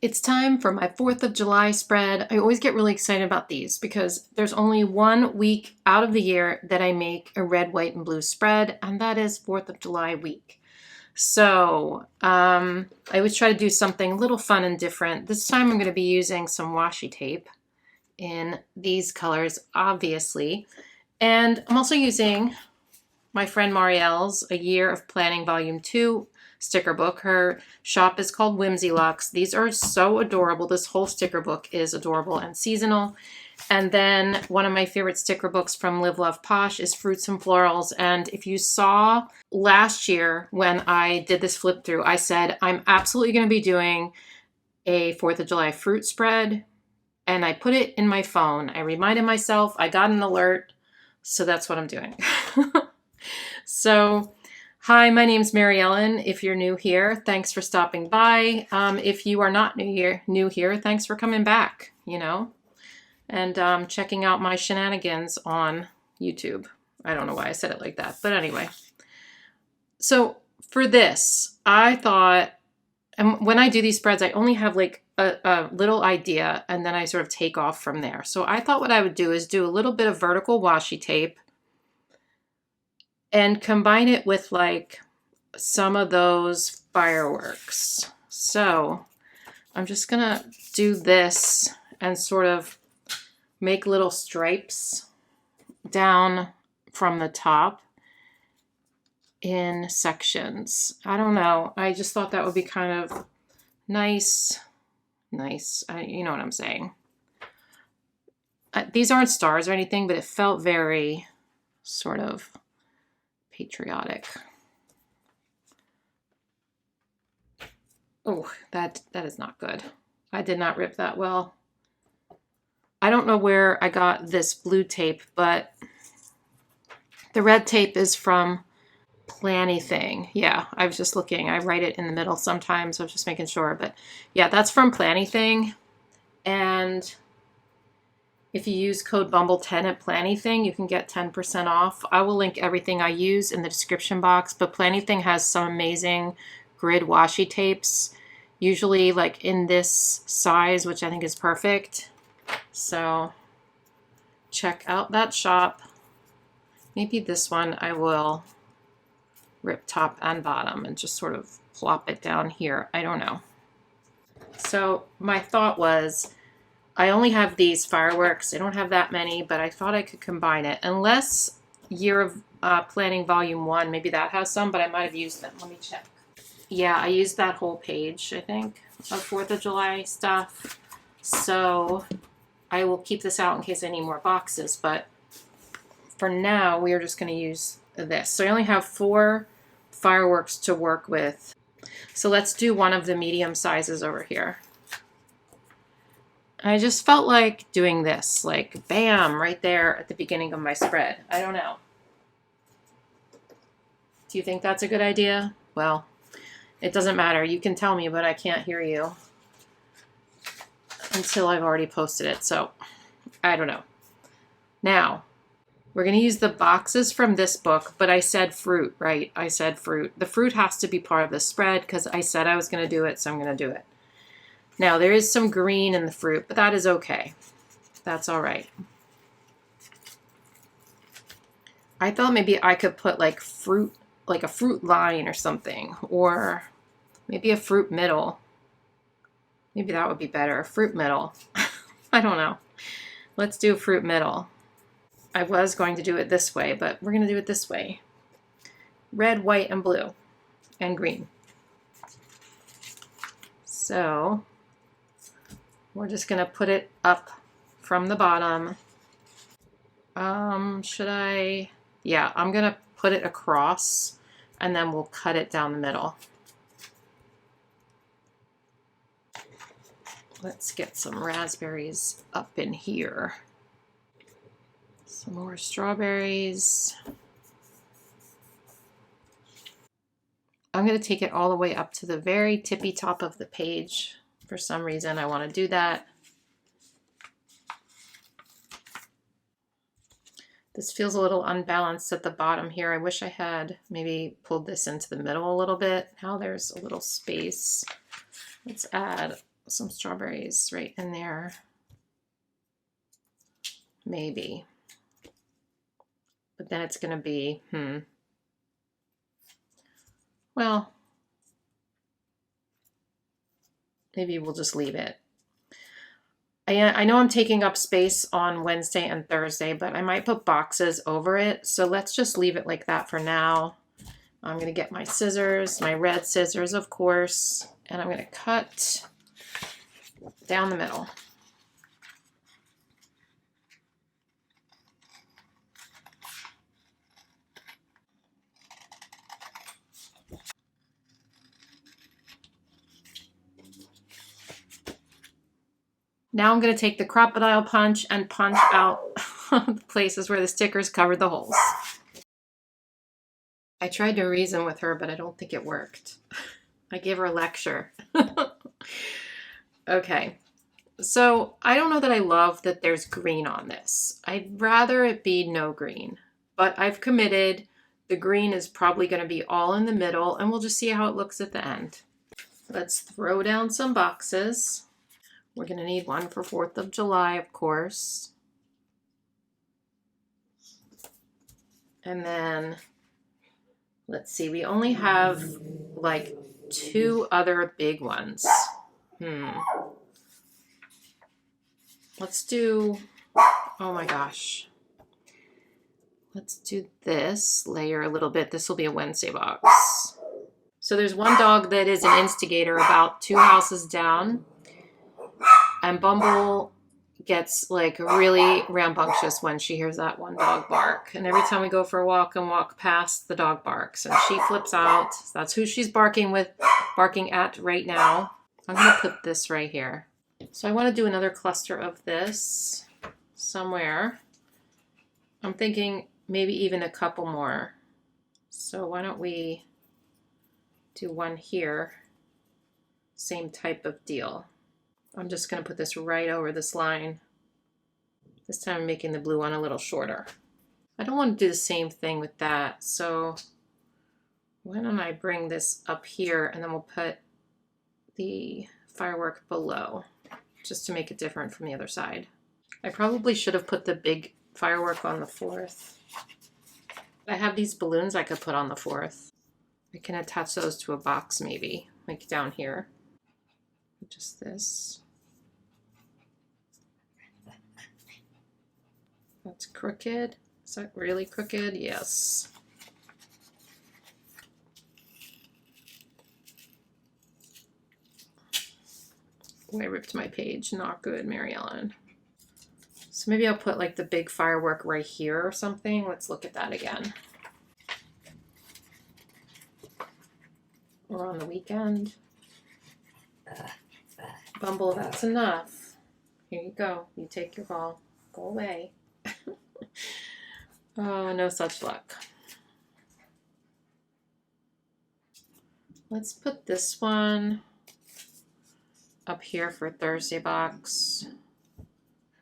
It's time for my 4th of July spread. I always get really excited about these because there's only 1 week out of the year that I make a red, white, and blue spread, and that is 4th of July week. So I always try to do something a little fun and different. This time I'm going to be using some washi tape in these colors, obviously. And I'm also using my friend Marielle's A Year of Planning Volume 2 sticker book. Her shop is called 𝘮𝘰𝘮𝘪𝘢𝑥. These are so adorable. This whole sticker book is adorable and seasonal. And then one of my favorite sticker books from Live Love Posh is Fruits and Florals. And if you saw last year when I did this flip through, I said I'm absolutely going to be doing a 4th of July fruit spread. And I put it in my phone. I reminded myself, I got an alert. So that's what I'm doing. So hi, my name's Mary Ellen. If you're new here, thanks for stopping by. If you are not new here, thanks for coming back, and checking out my shenanigans on YouTube. I don't know why I said it like that, but anyway. So for this, I thought, and when I do these spreads, I only have like a little idea, and then I sort of take off from there. So I thought what I would do is do a little bit of vertical washi tape and combine it with like some of those fireworks. So I'm just gonna do this and sort of make little stripes down from the top in sections. I don't know. I just thought that would be kind of nice. You know what I'm saying. These aren't stars or anything, but it felt very sort of patriotic. Oh, that is not good. I did not rip that well. I don't know where I got this blue tape, but the red tape is from Planything. Yeah, I was just looking. I write it in the middle sometimes. I was just making sure. But yeah, that's from Planything. And if you use code BUMBLE10 at Planything, you can get 10% off. I will link everything I use in the description box, but Planything has some amazing grid washi tapes, usually like in this size, which I think is perfect. So check out that shop. Maybe this one I will rip top and bottom and just sort of plop it down here. I don't know. So my thought was, I only have these fireworks. I don't have that many, but I thought I could combine it. Unless Year of Planning Volume 1, maybe that has some, but I might have used them. Let me check. Yeah, I used that whole page, I think, of 4th of July stuff. So I will keep this out in case I need more boxes, but for now, we are just going to use this. So I only have 4 fireworks to work with. So let's do one of the medium sizes over here. I just felt like doing this, like bam, right there at the beginning of my spread. I don't know. Do you think that's a good idea? Well, it doesn't matter. You can tell me, but I can't hear you until I've already posted it. So I don't know. Now, we're going to use the boxes from this book, but I said fruit, right? I said fruit. The fruit has to be part of the spread because I said I was going to do it, so I'm going to do it. Now, there is some green in the fruit, but that is okay. That's all right. I thought maybe I could put like fruit, like a fruit line or something, or maybe a fruit middle. Maybe that would be better, a fruit middle. I don't know. Let's do a fruit middle. I was going to do it this way, but we're going to do it this way. Red, white, and blue, and green. So we're just going to put it up from the bottom. Should I? Yeah, I'm going to put it across, and then we'll cut it down the middle. Let's get some raspberries up in here. Some more strawberries. I'm going to take it all the way up to the very tippy top of the page. For some reason, I want to do that. This feels a little unbalanced at the bottom here. I wish I had maybe pulled this into the middle a little bit. Now there's a little space. Let's add some strawberries right in there. Maybe. But then it's going to be, well, maybe we'll just leave it. I know I'm taking up space on Wednesday and Thursday, but I might put boxes over it. So let's just leave it like that for now. I'm going to get my scissors, my red scissors, of course, and I'm going to cut down the middle. Now I'm going to take the crocodile punch and punch out the places where the stickers covered the holes. I tried to reason with her, but I don't think it worked. I gave her a lecture. Okay, so I don't know that I love that there's green on this. I'd rather it be no green, but I've committed. The green is probably going to be all in the middle, and we'll just see how it looks at the end. Let's throw down some boxes. We're going to need one for 4th of July, of course. And then, let's see, we only have like 2 other big ones. Let's do, oh my gosh. Let's do this layer a little bit. This will be a Wednesday box. So there's one dog that is an instigator about 2 houses down. And Bumble gets like really rambunctious when she hears that one dog bark. And every time we go for a walk and walk past, the dog barks. And she flips out. That's who she's barking at right now. I'm going to put this right here. So I want to do another cluster of this somewhere. I'm thinking maybe even a couple more. So why don't we do one here? Same type of deal. I'm just going to put this right over this line. This time I'm making the blue one a little shorter. I don't want to do the same thing with that. So why don't I bring this up here and then we'll put the firework below just to make it different from the other side. I probably should have put the big firework on the 4th. I have these balloons I could put on the 4th. I can attach those to a box maybe, like down here. Just this. That's crooked. Is that really crooked? Yes. Oh, I ripped my page. Not good, Mary Ellen. So maybe I'll put like the big firework right here or something. Let's look at that again. Or on the weekend. Bumble, that's enough. Here you go. You take your ball. Go away. Oh, no such luck. Let's put this one up here for Thursday box,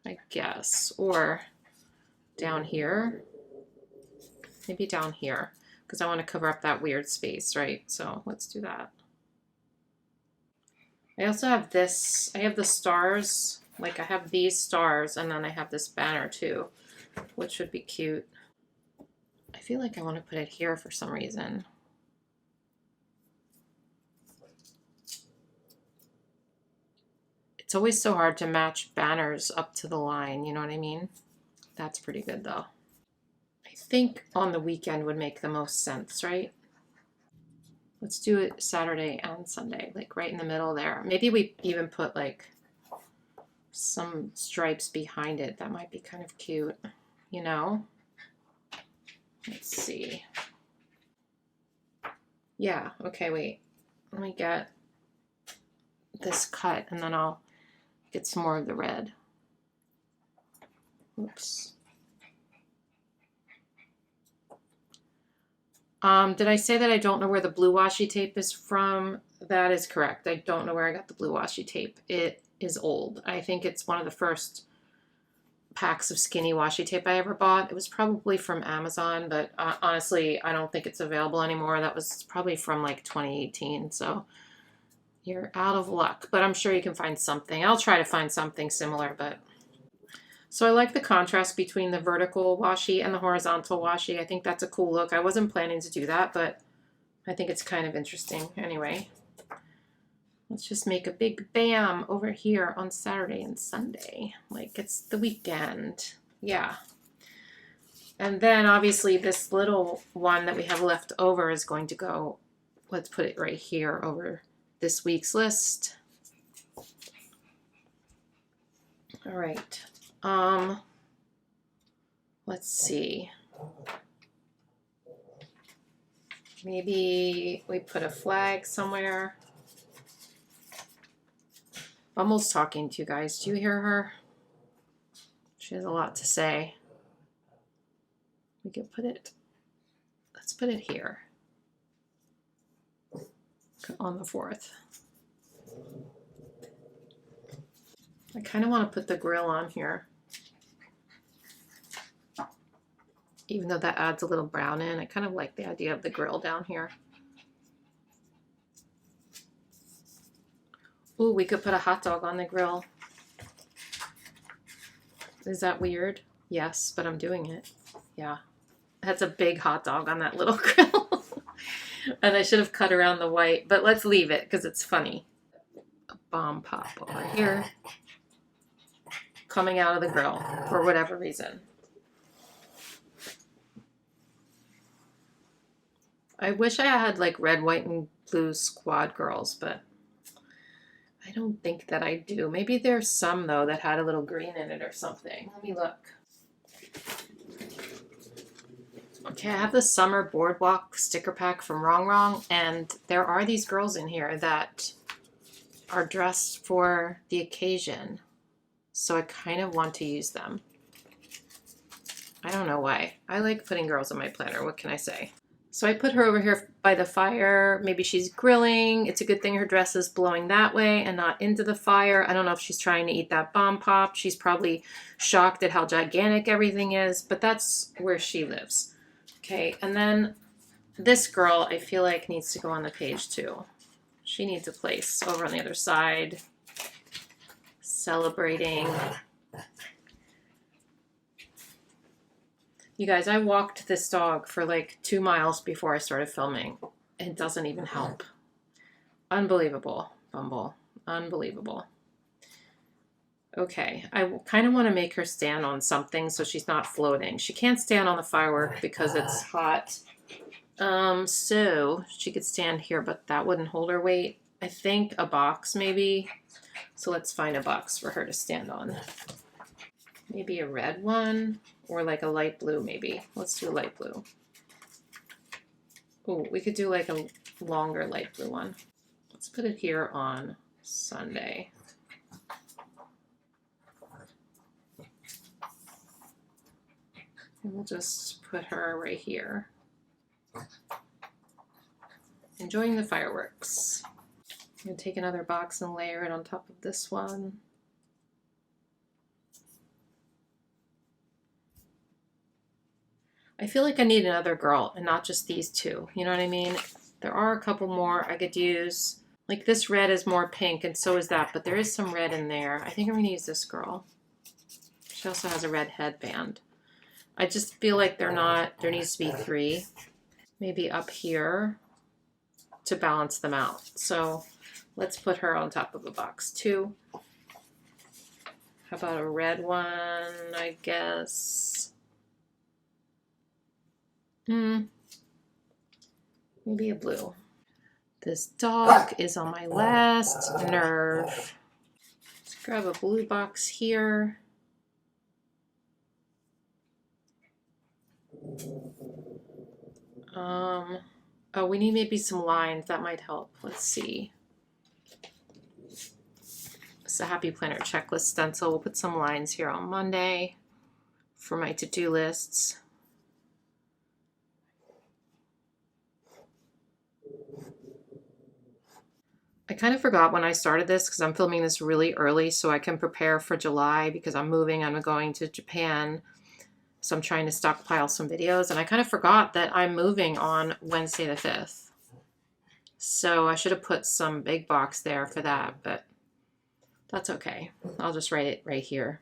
I guess, or down here. Maybe down here, because I want to cover up that weird space, right? So let's do that. I also have this, I have the stars, like I have these stars, and then I have this banner too, which would be cute. I feel like I want to put it here for some reason. It's always so hard to match banners up to the line, you know what I mean? That's pretty good though. I think on the weekend would make the most sense, right? Let's do it Saturday and Sunday, like right in the middle there. Maybe we even put like some stripes behind it. That might be kind of cute, you know? Let's see. Yeah, okay, wait. Let me get this cut and then I'll get some more of the red. Oops. Did I say that I don't know where the blue washi tape is from? That is correct. I don't know where I got the blue washi tape. It is old. I think it's one of the first packs of skinny washi tape I ever bought. It was probably from Amazon, but honestly, I don't think it's available anymore. That was probably from like 2018. So You're out of luck, but I'm sure you can find something. I'll try to find something similar, but. So I like the contrast between the vertical washi and the horizontal washi. I think that's a cool look. I wasn't planning to do that, but I think it's kind of interesting. Anyway, let's just make a big bam over here on Saturday and Sunday. Like it's the weekend. Yeah. And then obviously this little one that we have left over is going to go, let's put it right here over this week's list. All right. Let's see. Maybe we put a flag somewhere. Bumble's talking to you guys. Do you hear her? She has a lot to say. We could put it, let's put it here on the 4th. I kind of want to put the grill on here. Even though that adds a little brown in, I kind of like the idea of the grill down here. Ooh, we could put a hot dog on the grill. Is that weird? Yes, but I'm doing it. Yeah. That's a big hot dog on that little grill. And I should have cut around the white, but let's leave it because it's funny. A bomb pop over here. Coming out of the grill for whatever reason. I wish I had like red, white, and blue squad girls, but I don't think that I do. Maybe there's some though that had a little green in it or something. Let me look. Okay, I have the summer boardwalk sticker pack from Wrong, and there are these girls in here that are dressed for the occasion. So I kind of want to use them. I don't know why. I like putting girls in my planner. What can I say? So I put her over here by the fire. Maybe she's grilling. It's a good thing her dress is blowing that way and not into the fire. I don't know if she's trying to eat that bomb pop. She's probably shocked at how gigantic everything is, but that's where she lives. Okay, and then this girl I feel like needs to go on the page too. She needs a place over on the other side. Celebrating. You guys, I walked this dog for like 2 miles before I started filming. It doesn't even help. Unbelievable, Bumble. Unbelievable. Okay, I kind of want to make her stand on something so she's not floating. She can't stand on the firework because it's hot. So she could stand here, but that wouldn't hold her weight. I think a box maybe. So let's find a box for her to stand on. Maybe a red one or like a light blue maybe. Let's do light blue. Oh, we could do like a longer light blue one. Let's put it here on Sunday. And we'll just put her right here. Enjoying the fireworks. I'm going to take another box and layer it on top of this one. I feel like I need another girl and not just these two. You know what I mean? There are a couple more I could use. Like this red is more pink and so is that, but there is some red in there. I think I'm going to use this girl. She also has a red headband. I just feel like they're not, there needs to be 3. Maybe up here to balance them out. So let's put her on top of a box too. How about a red one, I guess? Maybe a blue. This dog is on my last nerve. Let's grab a blue box here. Oh, we need maybe some lines. That might help. Let's see. It's a Happy Planner checklist stencil. We'll put some lines here on Monday for my to-do lists. I kind of forgot when I started this because I'm filming this really early so I can prepare for July because I'm moving. I'm going to Japan. So I'm trying to stockpile some videos, and I kind of forgot that I'm moving on Wednesday the 5th. So I should have put some big box there for that, but that's okay. I'll just write it right here.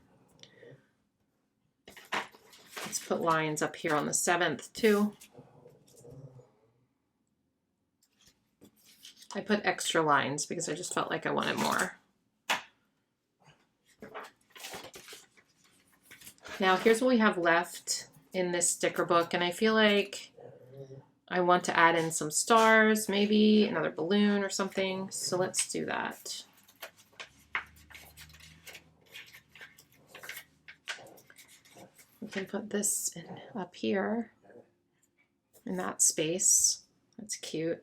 Let's put lines up here on the 7th too. I put extra lines because I just felt like I wanted more. Now here's what we have left in this sticker book, and I feel like I want to add in some stars, maybe another balloon or something. So let's do that. We can put this in up here in that space. That's cute.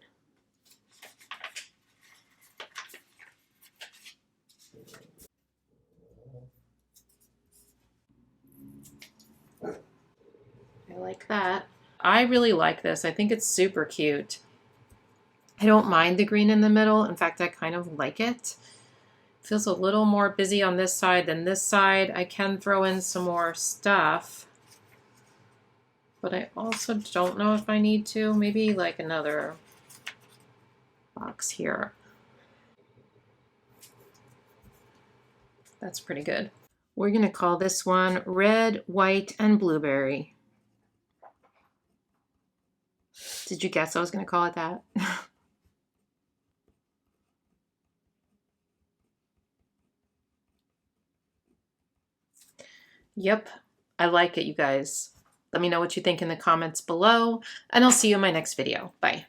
I like that. I really like this. I think it's super cute. I don't mind the green in the middle. In fact, I kind of like it. Feels a little more busy on this side than this side. I can throw in some more stuff, but I also don't know if I need to. Maybe like another box here. That's pretty good. We're going to call this one Red, White, and Blueberry. Did you guess I was going to call it that? Yep, I like it, you guys. Let me know what you think in the comments below, and I'll see you in my next video. Bye.